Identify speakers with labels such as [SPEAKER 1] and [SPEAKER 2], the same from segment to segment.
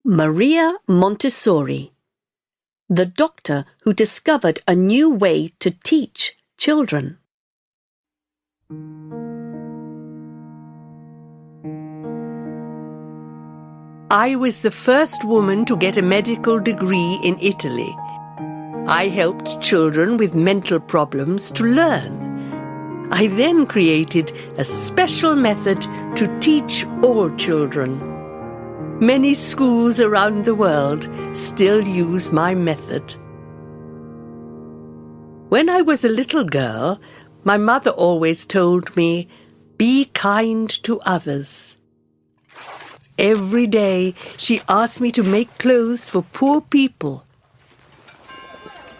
[SPEAKER 1] Maria Montessori, the doctor who discovered a new way to teach children.
[SPEAKER 2] I was the first woman to get a medical degree in Italy. I helped children with mental problems to learn. I then created a special method to teach all children. Many schools around the world still use my method. When I was a little girl, my mother always told me, "Be kind to others." Every day, she asked me to make clothes for poor people.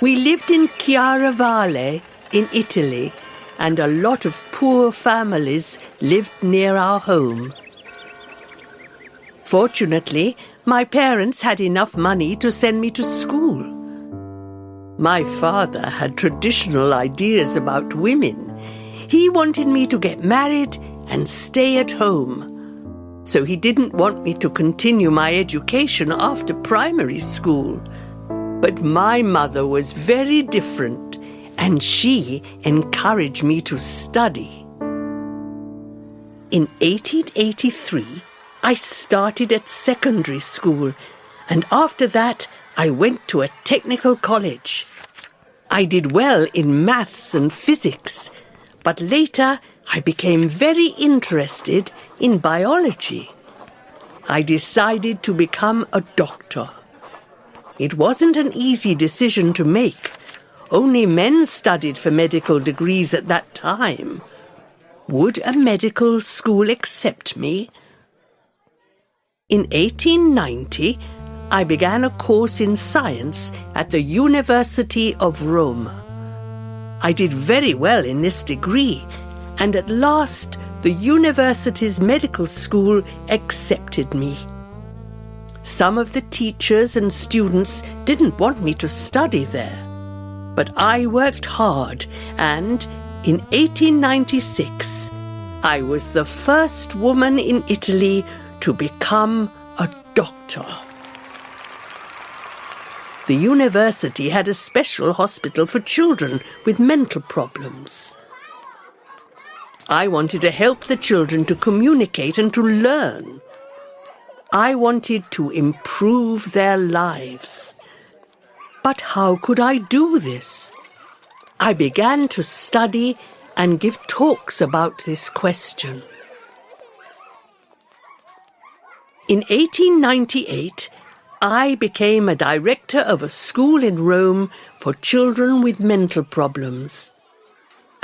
[SPEAKER 2] We lived in Chiaravalle in Italy, and a lot of poor families lived near our home. Fortunately, my parents had enough money to send me to school. My father had traditional ideas about women. He wanted me to get married and stay at home. So he didn't want me to continue my education after primary school. But my mother was very different, and she encouraged me to study. In 1883, I started at secondary school, and after that, I went to a technical college. I did well in maths and physics, but later I became very interested in biology. I decided to become a doctor. It wasn't an easy decision to make. Only men studied for medical degrees at that time. Would a medical school accept me? In 1890, I began a course in science at the University of Rome. I did very well in this degree, and at last the university's medical school accepted me. Some of the teachers and students didn't want me to study there, but I worked hard, and in 1896, I was the first woman in Italy to become a doctor. The university had a special hospital for children with mental problems. I wanted to help the children to communicate and to learn. I wanted to improve their lives. But how could I do this? I began to study and give talks about this question. In 1898, I became a director of a school in Rome for children with mental problems.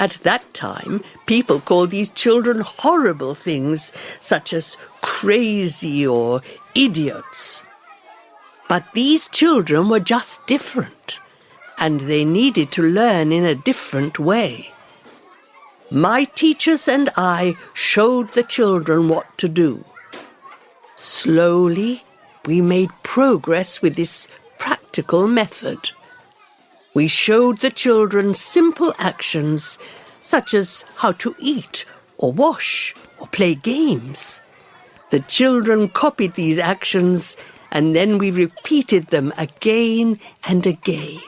[SPEAKER 2] At that time, people called these children horrible things, such as crazy or idiots. But these children were just different, and they needed to learn in a different way. My teachers and I showed the children what to do. Slowly, we made progress with this practical method. We showed the children simple actions, such as how to eat or wash or play games. The children copied these actions, and then we repeated them again and again.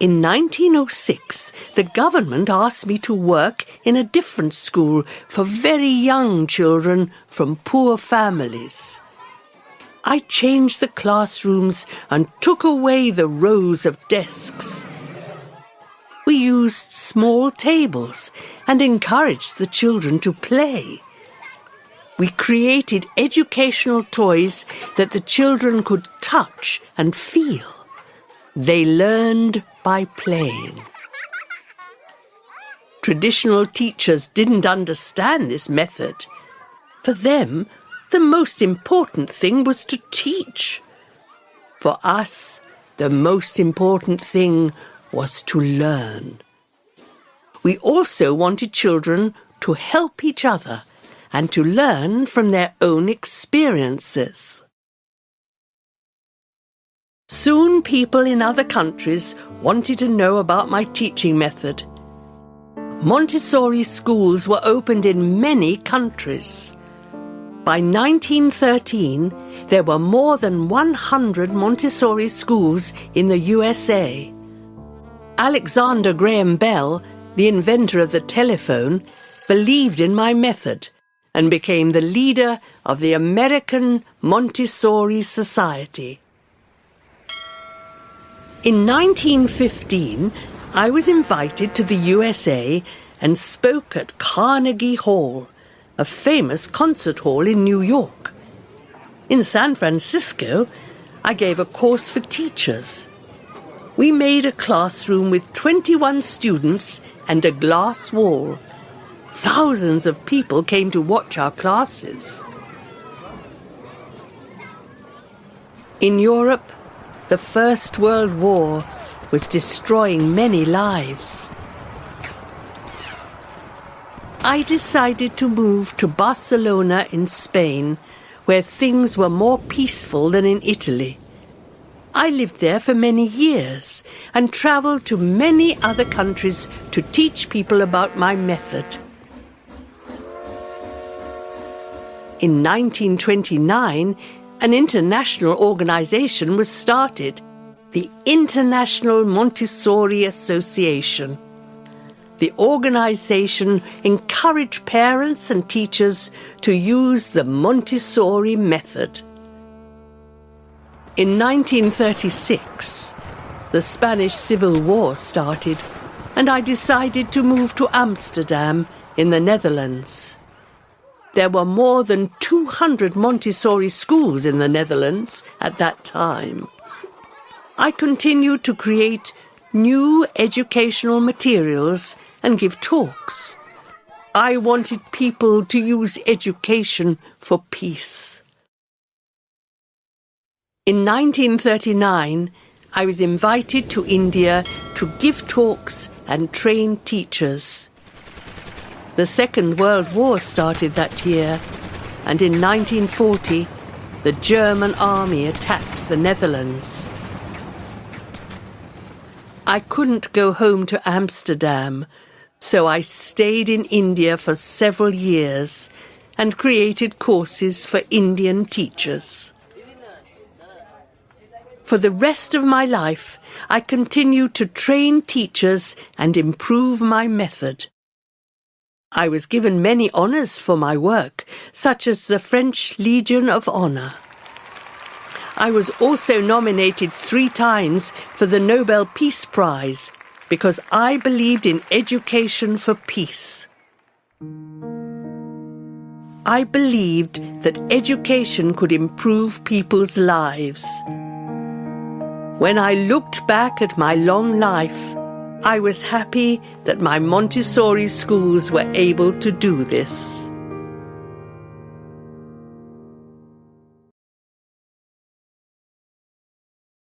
[SPEAKER 2] In 1906, the government asked me to work in a different school for very young children from poor families. I changed the classrooms and took away the rows of desks. We used small tables and encouraged the children to play. We created educational toys that the children could touch and feel. They learned by playing. Traditional teachers didn't understand this method. For them, the most important thing was to teach. For us, the most important thing was to learn. We also wanted children to help each other and to learn from their own experiences. Soon people in other countries wanted to know about my teaching method. Montessori schools were opened in many countries. By 1913, there were more than 100 Montessori schools in the USA. Alexander Graham Bell, the inventor of the telephone, believed in my method and became the leader of the American Montessori Society. In 1915, I was invited to the USA and spoke at Carnegie Hall, a famous concert hall in New York. In San Francisco, I gave a course for teachers. We made a classroom with 21 students and a glass wall. Thousands of people came to watch our classes. In Europe, the First World War was destroying many lives. I decided to move to Barcelona in Spain, where things were more peaceful than in Italy. I lived there for many years and traveled to many other countries to teach people about my method. In 1929, an international organization was started, the International Montessori Association. The organization encouraged parents and teachers to use the Montessori method. In 1936, the Spanish Civil War started, and I decided to move to Amsterdam in the Netherlands. There were more than 200 Montessori schools in the Netherlands at that time. I continued to create new educational materials and give talks. I wanted people to use education for peace. In 1939, I was invited to India to give talks and train teachers. The Second World War started that year, and in 1940, the German army attacked the Netherlands. I couldn't go home to Amsterdam, so I stayed in India for several years and created courses for Indian teachers. For the rest of my life, I continued to train teachers and improve my method. I was given many honours for my work, such as the French Legion of Honour. I was also nominated 3 times for the Nobel Peace Prize because I believed in education for peace. I believed that education could improve people's lives. When I looked back at my long life, I was happy that my Montessori schools were able to do this.